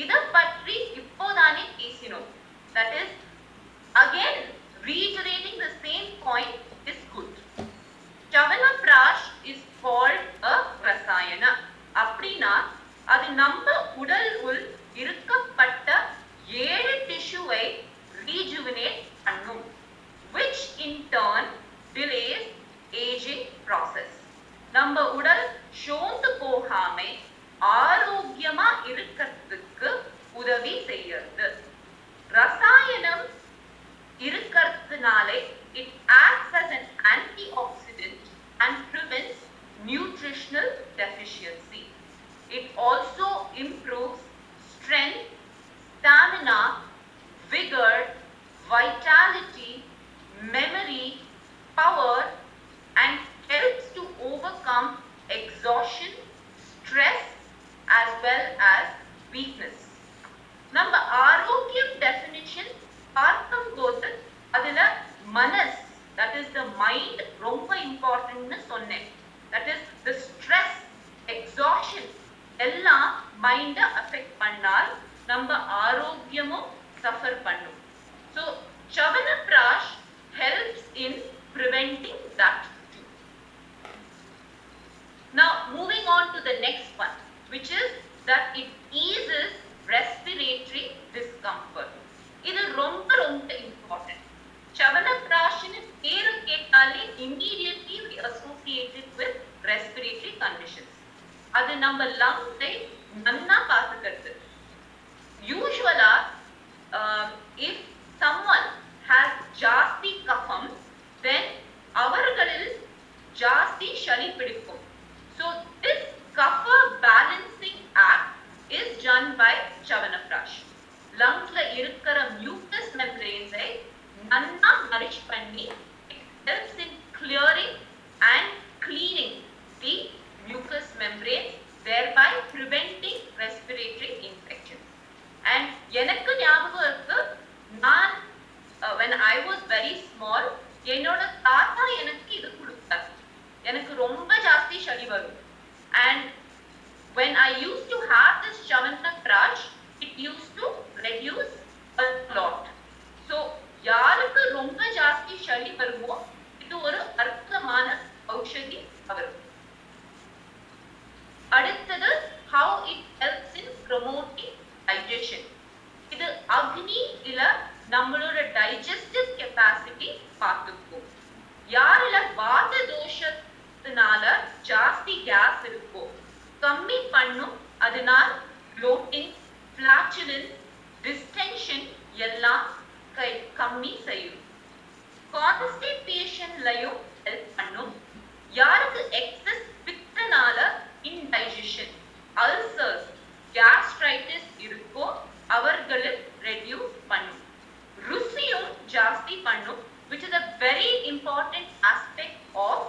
இத பற்றி இப்போதானே பேசினோம். That is, again, reiterating the same point is good. Chyawanprash is called a rasayana. அப்படினா அது நம்ம உடல் உள் இருக்கப்பட்ட 7 டிஷ்யூவை rejuvenate பண்ணும், which in turn delays aging process. நம்ம உடல் சோர்ந்து போகாம ஆரோக்கியமா இருக்கிறதுக்கு உதவி செய்யறது. ரசாயனம் இருக்கிறதுனாலே it acts as an antioxidant and prevents nutritional deficiency. It also improves strength, stamina, vigor, vitality, memory, power, and helps to overcome exhaustion, stress, as well as weakness. நம்ம ஆரோக்கியம் definition பார்க்கும்போது அதுல மனஸ், that is the mind, ரொம்ப important னு சொன்னேன். That is the stress, exhaustion எல்லாம் மைண்ட affect பண்ணால் நம்ம ஆரோக்கியமும் சஃபர் பண்ணும். So, Chyawanprash helps in preventing that too. Now, moving on to the next one, which is that it eases respiratory discomfort. இது ரொம்ப ரொம்ப important. Chyawanprash-னு பேரு கேட்டாலே immediately we associate it with respiratory conditions. அது நம்ம lungs-ஐ நன்னா பாத்துக்கிறது. Usually, if someone has ஜாஸ்தி கஃபம், then அவர்களில் ஜாஸ்தி சளி பிடிக்கும். So this cough balancing act is done by Chyawanprash. Lungs-ல இருக்கிற mucous membranes-ஐ நன்னா nourish பண்ணி, it helps in clearing and cleaning the mucous membranes, thereby preventing respiratory infections. And எனக்கு ஞாபகம் இருக்கு, நான் when I was very small, என்னோட தாத்தா எனக்கு இது கொடுத்தார். எனக்கு ரொம்ப ஜாஸ்தி சளி வரும். And when I used to have this Chyawanprash, it used to reduce a lot. So யாருக்கு ரொம்ப ஜாஸ்தி சளி வருமோ, இது ஒரு அற்புதமான ஔஷதி அவருக்கு. அடுத்தது, how it helps in promoting digestion. இது அக்னி இல்ல நம்மளோட digestive capacity பார்த்துக்கும். யாரில வாத தோஷத்தினால ஜாஸ்தி கேஸ் இருக்கோ கம்மி பண்ணும். அதனால் bloating, flatulence, distension எல்லாம் கம்மி செய்யும். Constipation-லயும் ஹெல்ப் பண்ணும். யாருக்கு excess பித்தனால indigestion, ulcers, gastritis இருக்கோ அவர்களும் ரெடியூஸ் பண்ணும். ருசியும் ஜாஸ்தி பண்ணும், which is a very important aspect of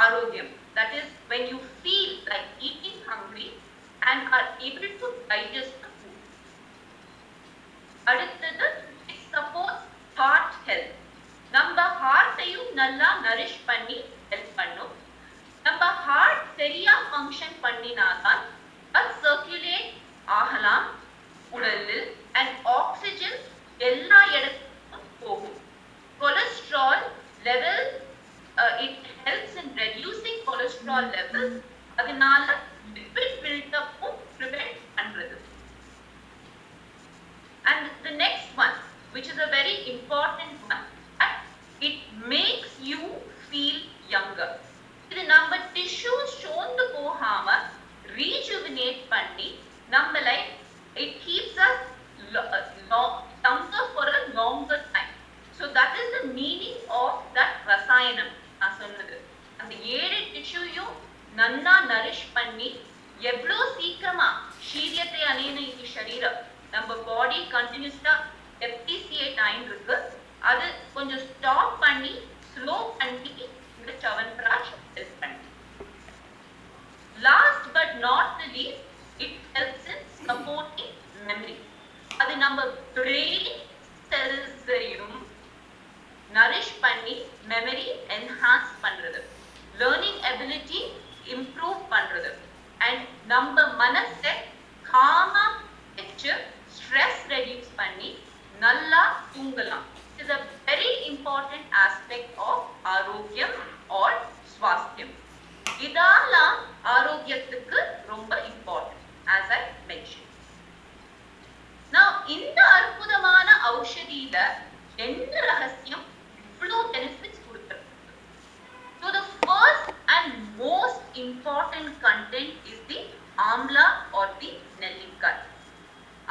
ஆரோக்கியம். That is when you feel like eating hungry and are able to digest the food. அடுத்தது, it supports heart health. நம்ம ஹார்ட்டையும் நல்லா நரிஷ் பண்ணி ஹெல்ப் பண்ணும். நம்ம ஹார்ட் சரியா ஃபங்க்ஷன் பண்ணினாதான் blood circulate ஆகலாம் உடலில், and oxygen எல்லா இடத்துக்கும் போகும். Cholesterol level, it helps in reducing cholesterol levels. அதனால lipid build-up-உம் prevent பண்றது. And the next one, which is a very important one, it makes you feel younger. இது நம்ம tissues சோர்ந்து போகாம rejuvenate பண்ணி நம்மளை, it keeps us younger for a longer time. So that is the meaning of that rasayanam நான் சொன்னது. அந்த 7 டிஷ்யூயும் நன்னா நரிஷ் பண்ணி எவ்வளோ சீக்கிரமா ஷீரியத்தை அணையின இந்த சரீரம் நம்ம பாடி கண்டினியூஸா எஃப்டிசிஏட் ஆயின்னு இருக்கு. அது கொஞ்சம் ஸ்டாப் பண்ணி ஸ்லோ பண்ணி இந்த Chyawanprash ஹெல்ப் பண்ணி. Last but not the least, it helps in supporting memory. அது நம்ம பிரெயின் செல்ஸையும் நரிஷ் பண்ணி மெமரி என்ஹான்ஸ் பண்றது, லேர்னிங் எபிலிட்டி இம்ப்ரூவ் பண்றது, அண்ட் நம்ம மனசை காமா வச்சு ஸ்ட்ரெஸ் ரெடியூஸ் பண்ணி நல்லா தூங்கலாம். It is a very important aspect of ஆரோக்கியம் or ஸ்வாஸ்தியம். இதெல்லாம் ஆரோக்கியத்துக்கு ரொம்ப important, as I mentioned. Now, இந்த அற்புதமான ஔஷதியில என்ன ரகசியம் இவ்வளோ பெனிஃபிட்ஸ் கொடுத்திருக்கு? So the first and most important content is the amla or the நெல்லிக்காய்.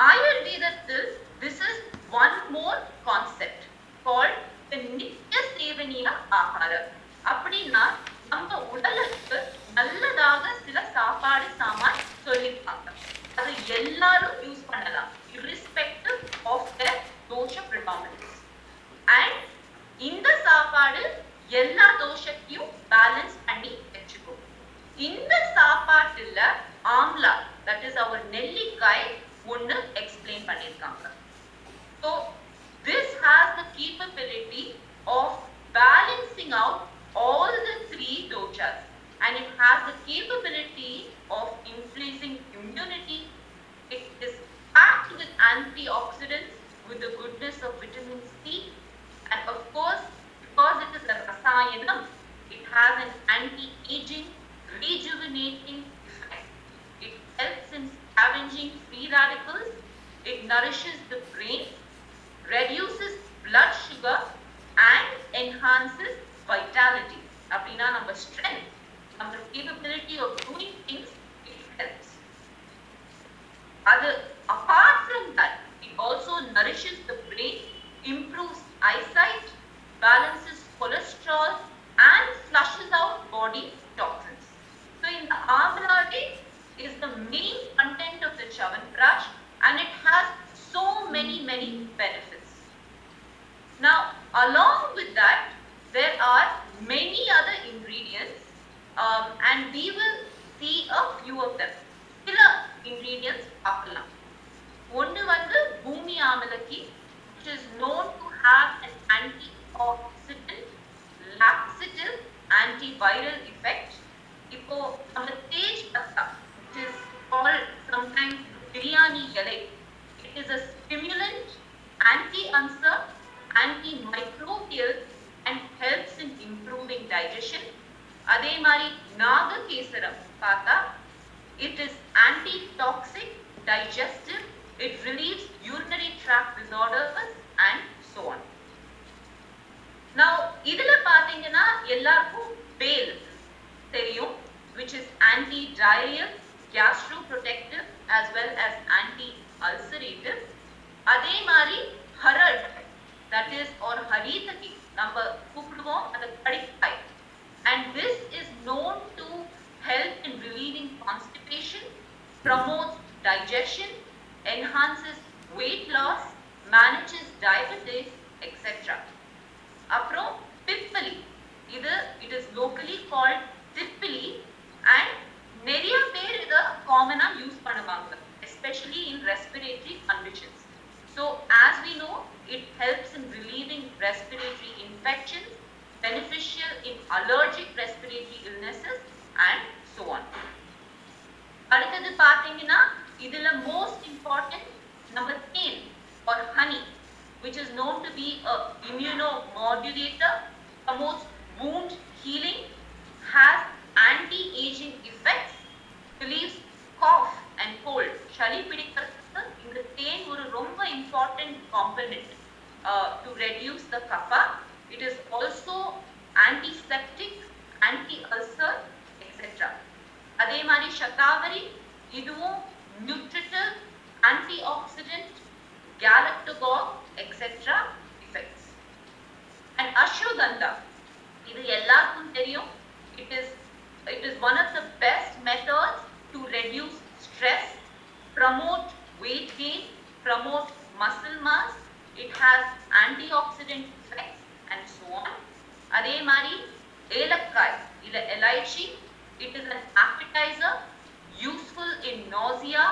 ஆயுர்வேதத்தில் this is one more concept called the நித்ய சேவனிய ஆகாரம். அப்படின்னா நம்ம உடலுக்கு நல்லதாக சில சாப்பாடு சாமான் சொல்லிருப்பாங்க. அது எல்லாரும் யூஸ் பண்ணலாம் irrespective of their dosha predominance. And இந்த சாப்பாடு எல்லா தோஷத்தையும் பேலன்ஸ் பண்ணி வச்சுக்கும். இந்த சாப்பாட்டுல ஆம்லா, that is our நெல்லிக்காய் ஒன்னு எக்ஸ்பிளைன் பண்ணிருக்காங்க. So this has the capability of balancing out all the 3 doshas, and it has the capability of increasing immunity. It is packed with antioxidants, with the goodness of vitamin C, and of course, because it is a rasayanam, it has an anti-aging, rejuvenating effect. nourishes the brain, reduces blood sugar and enhances vitality. Appadina number strength, number capability of doing things, it helps. Apart from that, it also nourishes the brain, improves eyesight, balances cholesterol and flushes out body toxins. So in the Amla Day is the main content of the Chyawanprash and it has so many benefits. Now along with that, there are many other ingredients and we will see a few of them. Sila ingredients பார்க்கலாம். ஒன்று வந்து பூமி ஆமலக்கி, which is known to have an antioxidant, laxative, antiviral effect. இப்போ நம்ம தேஜ் பத்தா, which is called sometimes biryani yelai, it is a stimulant, anti-ulcer, antimicrobial and helps in improving digestion. அதே மாதிரி நாககேசரம் பார்த்தா, it is anti-toxic, digestive, it relieves urinary tract disorders and so on. Now இதுல பாத்தீங்கன்னா எல்லாருக்கும் பேல் தெரியும், which is anti-diarrheal, gastroprotective as well as anti-ulcerative. அதே மாதிரி ஹரட், that is or ஹரிதகி நம்ம கூப்பிடுவோம், அது கடிக்காய், and this is known to help in relieving constipation, promotes digestion, enhances weight loss, manages diabetes, etc. அப்புறம் பிப்பலி, it is locally called திப்பிலி and நிறைய பேர் இத காமனா யூஸ் பண்ணுவாங்க, especially in respiratory conditions. So as we know, it helps in relieving respiratory infections, beneficial in allergic respiratory illnesses and so on. அடுத்தது பாத்தீங்கன்னா இதுல most important number 10 or honey, which is known to be a immunomodulator, promotes wound healing, has anti-aging effects, relieves cough and cold. சளி பிடிக்கிறதுக்கு இந்த தேன் ஒரு ரொம்ப important component to reduce the kapha. It is also antiseptic, anti-ulcer, etc. அதே மாதிரி சதாவரி, இதுவும் nutritive, antioxidant, galactogog, etc. effects. And ashwagandha, இது எல்லாருக்கும் தெரியும், it is one of the best methods to reduce stress, promote weight gain, promote muscle mass, it has antioxidant effects and so on. அதே மாதிரி ஏலக்காய் இல்ல elaichi, it is an appetizer, useful in nausea,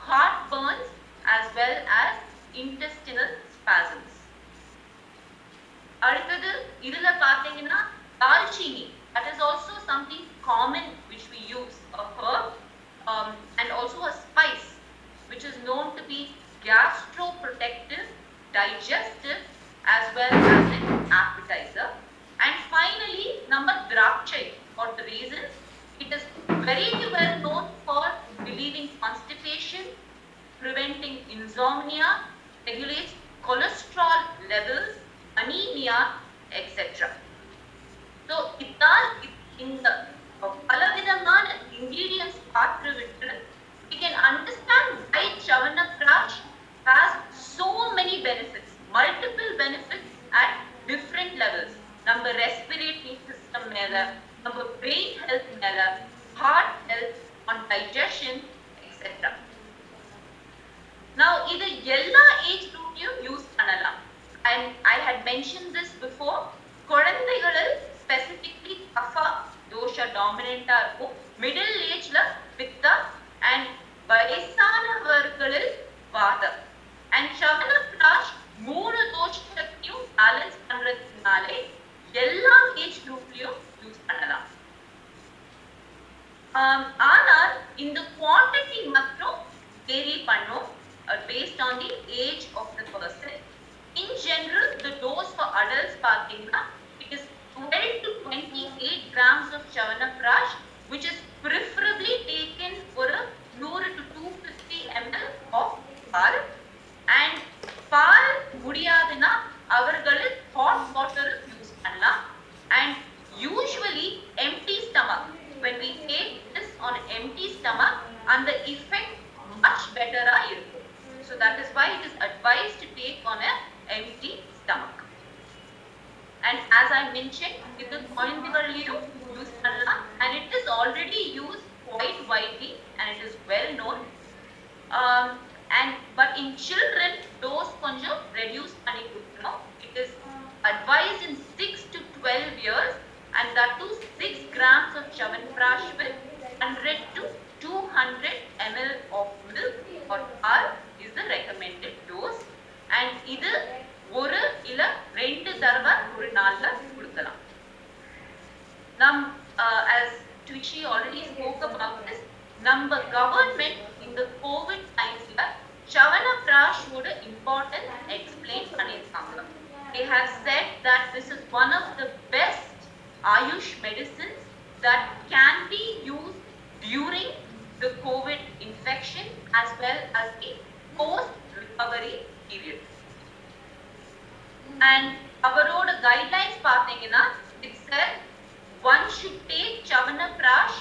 heartburns as well as intestinal spasms. அடுத்தது இதுல பாத்தீங்கன்னா dalchini, that is also something common which we use, a herb and also a spice which is known to be gastroprotective, digestive as well as an appetizer. And finally number drakchai or the raisins, it is very well known for relieving constipation, preventing insomnia, regulates cholesterol levels, anemia, etc. So இதான் இந்த பலவிதமான ingredients பார்த்துவிட்டு we can understand why Chyawanprash has so many benefits, multiple benefits at different levels. நம்ம respiratory system மேல, நம்ம brain health மேல, heart health, on digestion, etc. Now இது எல்லா age groupலயும் யூஸ் பண்ணலாம். And I had mentioned this before, குழந்தைகளில் specifically kapha dosha dominant இருக்கும், middle ageல pitta and வயசானவர்களில் வாதம். And Chyawanprash மூணு தோஷத்தையும் பேலன்ஸ் பண்றதுனாலே எல்லா ஏஜ் குரூப்லயும் யூஸ் பண்ணலாம். ஆனால் இந்த குவாண்டிட்டி மட்டும் வேரி பண்ணும் based on the age of the person. In general, the dose for adults பார்த்தீங்கன்னா it is 12 to 28 grams of Chyawanprash, which is preferably taken for a 100 to 250 ml of water. stomach and the effect much better இருக்கும். So that is why it is advised to take on a empty stomach. And as I mentioned, இது குழந்தைகளிலும் use பண்ணலாம் and it is already used quite widely and it is well known. But in children, dose கொஞ்சம் reduce பண்ணி கொடுக்கணும். It is advised in 6 to 12 years and that too 6 grams of Chyawanprash with 100 to 200 ml of milk or hour is the recommended dose. And இது ஒரு இல்ல 2 தடவை ஒரு நாள்ல கொடுக்கலாம். As Tushi already spoke about this, நம்ம government in the COVID times Chyawanprash would important explain பண்ணிருக்காங்க. They have said that this is one of the best Ayush medicines that can be used during the COVID infection as well as the post-recovery period. And avaroda guidelines பாத்தீங்கன்னா it said one should take Chyawanprash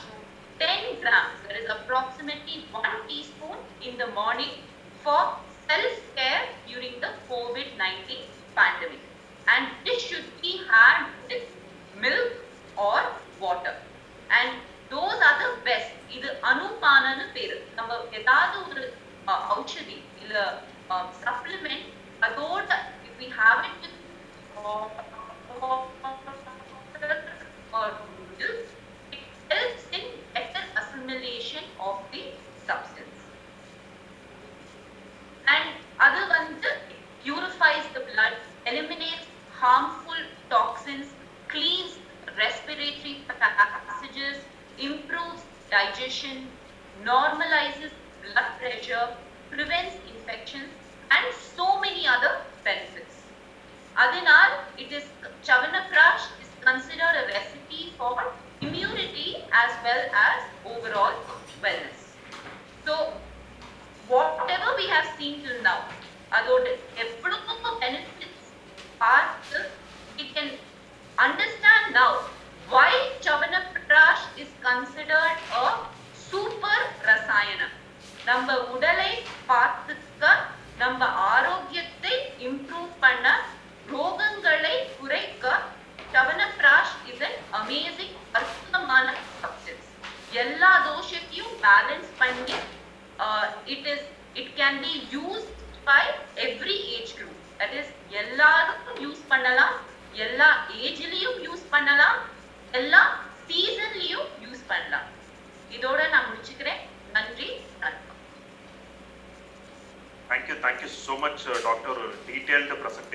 10 grams, that is approximately 1 teaspoon in the morning for self-care during the COVID-19 pandemic. And this should be had with milk or water. And those are the best. இது அனுபானன்னு பேரு. நம்ம ஏதாவது ஒரு ஔஷதி இல்ல supplement அதோட if we have it with or it helps in better assimilation of the substance. And other ones, it purifies the blood, eliminates harmful toxins, cleans respiratory passages, improves digestion, normalizes blood pressure, prevents infections, and so many other benefits. Adinal, it is Chyawanprash is considered a recipe for immunity as well as overall wellness. So, whatever we have seen till now, adode evlo benefits are we can understand now why Chyawanprash is considered a super rasayana. நம்ம உடலை பார்த்துக்க, நம்ம ஆரோக்கியத்தை improve பண்ண, ரோகங்களை குறைக்க Chyawanprash is an amazing அற்புதமான substance. எல்லா தோஷத்தையும் balance பண்ணி it can be used by every age group. That is எல்லாரும் யூஸ் பண்ணலாம், எல்லா ஏஜ்லயும் யூஸ் பண்ணலாம், எல்லா சீசன்லயும் யூஸ் பண்ணலாம். இதோட நான் முடிச்சுக்கிறேன். நன்றி, வணக்கம். Thank you so much, Doctor. Detailed presentation.